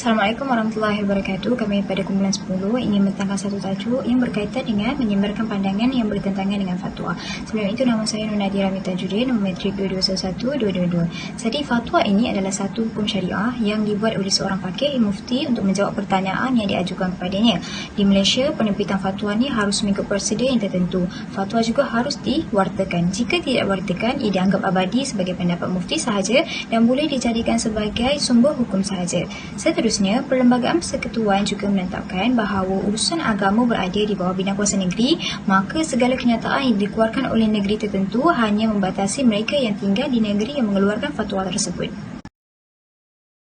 Assalamualaikum warahmatullahi wabarakatuh. Kami pada kumpulan 10 ingin mentangkan satu tajuk yang berkaitan dengan menyebarkan pandangan yang bertentangan dengan fatwa. Sebelum itu, nama saya Nur Nadira Mitajudin, nombor metrik 2211-222. Jadi, fatwa ini adalah satu hukum syariah yang dibuat oleh seorang faqih mufti untuk menjawab pertanyaan yang diajukan kepadanya. Di Malaysia, penerbitan fatwa ini harus mengikut prosedur yang tertentu. Fatwa juga harus diwartakan. Jika tidak diwartakan, ia dianggap abadi sebagai pendapat mufti sahaja dan boleh dijadikan sebagai sumber hukum sahaja. Seterusnya, Perlembagaan Persekutuan juga menetapkan bahawa urusan agama berada di bawah bidang kuasa negeri, maka segala kenyataan yang dikeluarkan oleh negeri tertentu hanya membatasi mereka yang tinggal di negeri yang mengeluarkan fatwa tersebut.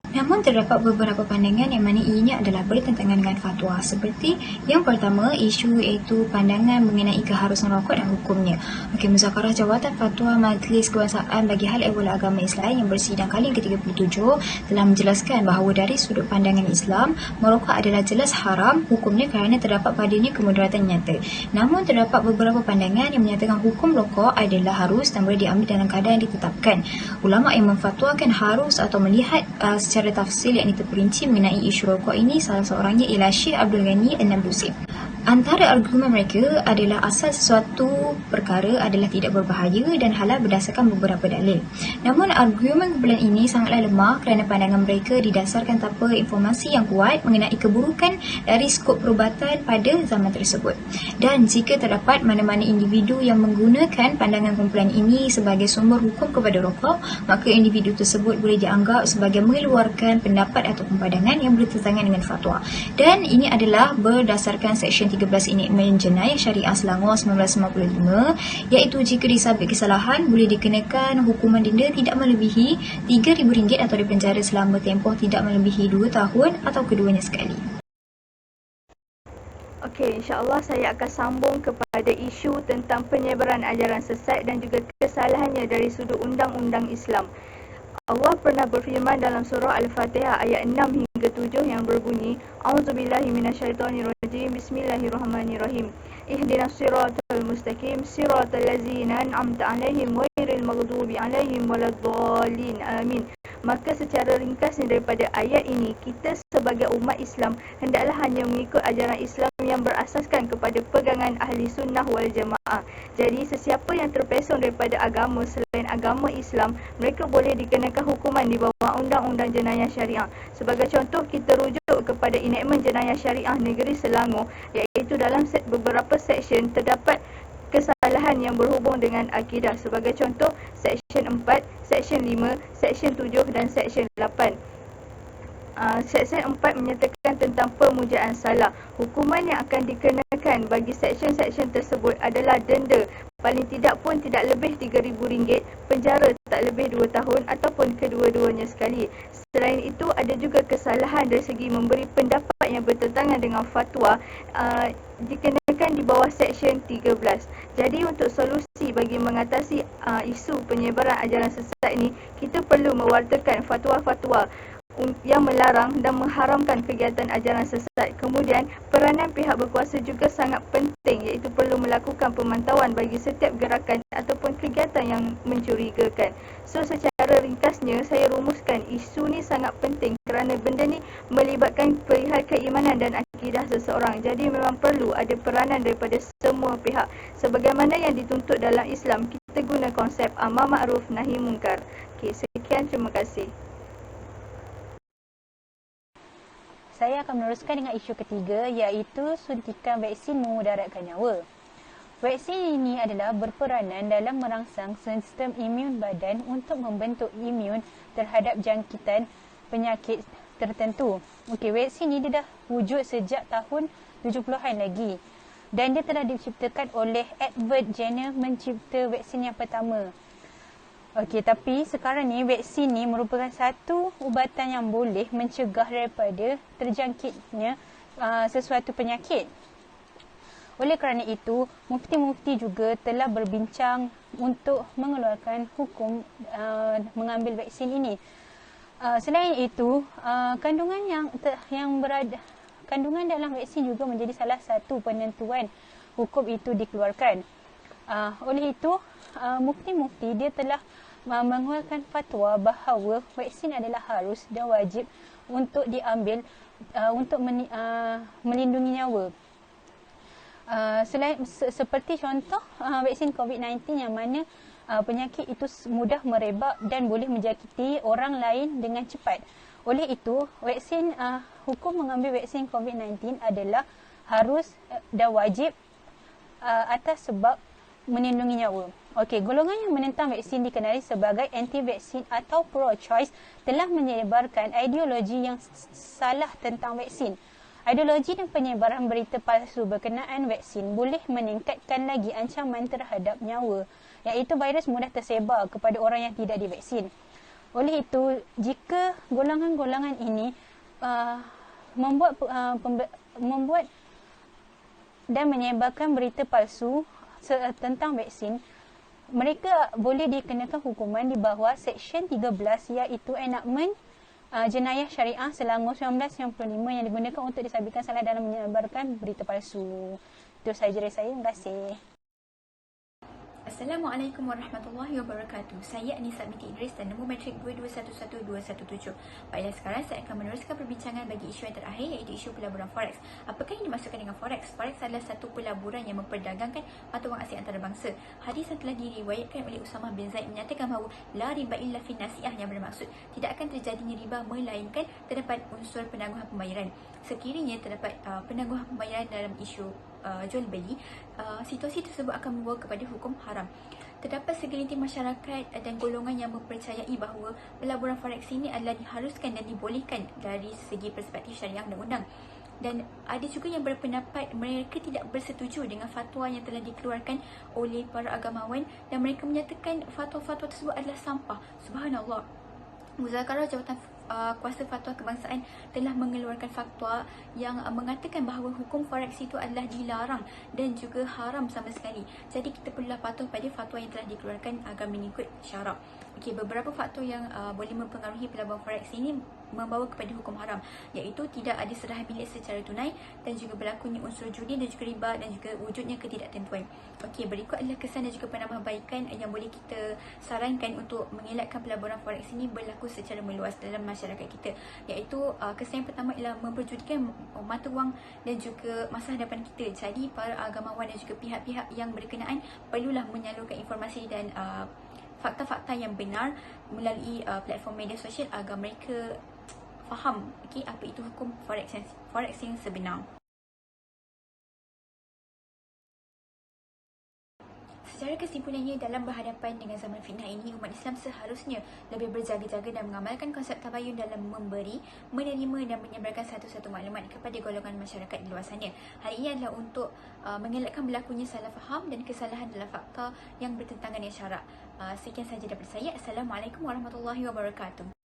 Namun terdapat beberapa pandangan yang mana ianya adalah bertentangan dengan fatwa. Seperti yang pertama, isu iaitu pandangan mengenai keharusan rokok dan hukumnya. Muzakarah Jawatan Fatwa Majlis Kebangsaan bagi Hal Ehwal Agama Islam yang bersidang kali ke-37 telah menjelaskan bahawa dari sudut pandangan Islam, merokok adalah jelas haram hukumnya kerana terdapat padanya kemudaratan nyata. Namun terdapat beberapa pandangan yang menyatakan hukum rokok adalah harus dan boleh diambil dalam keadaan yang ditetapkan. Ulama yang memfatwakan harus atau melihat secara tafsil yang terperinci mengenai isu rokok ini, salah seorangnya ialah Syekh Abdul Ghani An-Nablusi. Antara argumen mereka adalah asal sesuatu perkara adalah tidak berbahaya dan halal berdasarkan beberapa dalil. Namun argumen kumpulan ini sangatlah lemah kerana pandangan mereka didasarkan tanpa informasi yang kuat mengenai keburukan dari skop perubatan pada zaman tersebut. Dan jika terdapat mana-mana individu yang menggunakan pandangan kumpulan ini sebagai sumber hukum kepada rokok, maka individu tersebut boleh dianggap sebagai mengeluarkan pendapat atau pandangan yang bertentangan dengan fatwa. Dan ini adalah berdasarkan Seksyen 13 Enactment Jenayah Syariah Selangor 1955, iaitu jika disabit kesalahan boleh dikenakan hukuman denda tidak melebihi RM3,000 atau dipenjara selama tempoh tidak melebihi 2 tahun atau keduanya sekali. Okey, insya-Allah saya akan sambung kepada isu tentang penyebaran ajaran sesat dan juga kesalahannya dari sudut undang-undang Islam. Allah pernah berfirman dalam surah Al-Fatihah ayat 6 hingga 7 yang berbunyi, A'udzubillahi minasyaitonirrajim, Bismillahirrahmanirrahim. Ihdinas siratal mustaqim, siratal ladzina an'amta 'alaihim ghairil maghdubi 'alaihim waladdallin. Amin. Maka secara ringkasnya daripada ayat ini, kita sebagai umat Islam hendaklah hanya mengikut ajaran Islam yang berasaskan kepada pegangan ahli sunnah wal jamaah. Jadi sesiapa yang terpesong daripada agama selain agama Islam, mereka boleh dikenakan hukuman di bawah undang-undang jenayah syariah. Sebagai contoh, kita rujuk kepada enakmen jenayah syariah negeri Selangor, iaitu dalam beberapa seksyen terdapat kesalahan yang berhubung dengan akidah. Sebagai contoh, Seksyen 4, Seksyen 5, Seksyen 7 dan Seksyen 8. Seksyen 4 menyatakan tentang pemujaan salah. Hukuman yang akan dikenakan bagi seksyen-seksyen tersebut adalah denda, paling tidak pun tidak lebih RM3,000, penjara tak lebih 2 tahun ataupun kedua-duanya sekali. Selain itu, ada juga kesalahan dari segi memberi pendapat yang bertentangan dengan fatwa, dikenakan di bawah Seksyen 13. Jadi untuk solusi bagi mengatasi isu penyebaran ajaran sesat ini, kita perlu mewartakan fatwa-fatwa yang melarang dan mengharamkan kegiatan ajaran sesat. Kemudian, peranan pihak berkuasa juga sangat penting, iaitu perlu melakukan pemantauan bagi setiap gerakan ataupun kegiatan yang mencurigakan. So, secara ringkasnya, saya rumuskan isu ni sangat penting kerana benda ni melibatkan perihal keimanan dan akidah seseorang. Jadi, memang perlu ada peranan daripada semua pihak. Sebagaimana yang dituntut dalam Islam, kita guna konsep amar ma'ruf nahi munkar. Okey, sekian, terima kasih. Saya akan meneruskan dengan isu ketiga, iaitu suntikan vaksin memudaratkan nyawa. Vaksin ini adalah berperanan dalam merangsang sistem imun badan untuk membentuk imun terhadap jangkitan penyakit tertentu. Okey, vaksin ini dia dah wujud sejak tahun 70-an lagi. Dan dia telah diciptakan oleh Edward Jenner, mencipta vaksin yang pertama. Okey, tapi sekarang ni vaksin ni merupakan satu ubatan yang boleh mencegah daripada terjangkitnya sesuatu penyakit. Oleh kerana itu, mufti-mufti juga telah berbincang untuk mengeluarkan hukum mengambil vaksin ini. Selain itu, kandungan kandungan dalam vaksin juga menjadi salah satu penentuan hukum itu dikeluarkan. Oleh itu, mufti-mufti dia telah mengeluarkan fatwa bahawa vaksin adalah harus dan wajib untuk diambil untuk melindungi nyawa. Seperti contoh vaksin COVID-19 yang mana penyakit itu mudah merebak dan boleh menjangkiti orang lain dengan cepat. Oleh itu, hukum mengambil vaksin COVID-19 adalah harus dan wajib atas sebab melindungi nyawa. Okey, golongan yang menentang vaksin dikenali sebagai anti-vaksin atau pro-choice telah menyebarkan ideologi yang salah tentang vaksin. Ideologi dan penyebaran berita palsu berkenaan vaksin boleh meningkatkan lagi ancaman terhadap nyawa, iaitu virus mudah tersebar kepada orang yang tidak divaksin. Oleh itu, jika golongan-golongan ini membuat dan menyebarkan berita palsu tentang vaksin, mereka boleh dikenakan hukuman di bawah Seksyen 13 iaitu enakmen jenayah syariah Selangor 1995 yang digunakan untuk disabitkan salah dalam menyebarkan berita palsu. Itu sahaja dari saya. Terima kasih. Assalamualaikum warahmatullahi wabarakatuh. Saya Anissa binti Idris dan nombor matrik 2211217. Baiklah, sekarang saya akan meneruskan perbincangan bagi isu yang terakhir, iaitu isu pelaburan forex. Apakah yang dimaksudkan dengan forex? Forex adalah satu pelaburan yang memperdagangkan mata wang asing antarabangsa. Hadis yang telah diriwayatkan oleh Usamah bin Zaid menyatakan bahawa la riba illa fi nasi'ah, yang bermaksud tidak akan terjadinya riba melainkan terdapat unsur penangguhan pembayaran. Sekiranya terdapat penangguhan pembayaran dalam isu jual beli, situasi tersebut akan membawa kepada hukum haram. Terdapat segelintir masyarakat dan golongan yang mempercayai bahawa pelaburan forex ini adalah diharuskan dan dibolehkan dari segi perspektif syariah undang-undang. Dan ada juga yang berpendapat mereka tidak bersetuju dengan fatwa yang telah dikeluarkan oleh para agamawan dan mereka menyatakan fatwa-fatwa tersebut adalah sampah. Subhanallah. Muzakarah Jawatan Kuasa Fatwa Kebangsaan telah mengeluarkan fatwa yang mengatakan bahawa hukum forex itu adalah dilarang dan juga haram sama sekali. Jadi kita perlulah patuh pada fatwa yang telah dikeluarkan agar mengikut syarak. Okey, beberapa faktor yang boleh mempengaruhi pelaburan forex ini membawa kepada hukum haram, iaitu tidak ada serahan milik secara tunai dan juga berlakunya unsur judi dan juga riba dan juga wujudnya ketidaktentuan. Okey, berikut adalah kesan dan juga penambahbaikan yang boleh kita sarankan untuk mengelakkan pelaburan forex ini berlaku secara meluas dalam masyarakat kita, iaitu kesan yang pertama ialah memperjudikan mata wang dan juga masa hadapan kita. Jadi para agamawan dan juga pihak-pihak yang berkenaan perlulah menyalurkan informasi dan fakta-fakta yang benar melalui platform media sosial agar mereka faham apa itu hukum forex yang sebenar. Secara kesimpulannya, dalam berhadapan dengan zaman fitnah ini, umat Islam seharusnya lebih berjaga-jaga dan mengamalkan konsep tabayun dalam memberi, menerima dan menyebarkan satu-satu maklumat kepada golongan masyarakat di luar sana. Hal ini adalah untuk mengelakkan berlakunya salah faham dan kesalahan dalam fakta yang bertentangan dengan syarak. Sekian sahaja daripada saya. Assalamualaikum warahmatullahi wabarakatuh.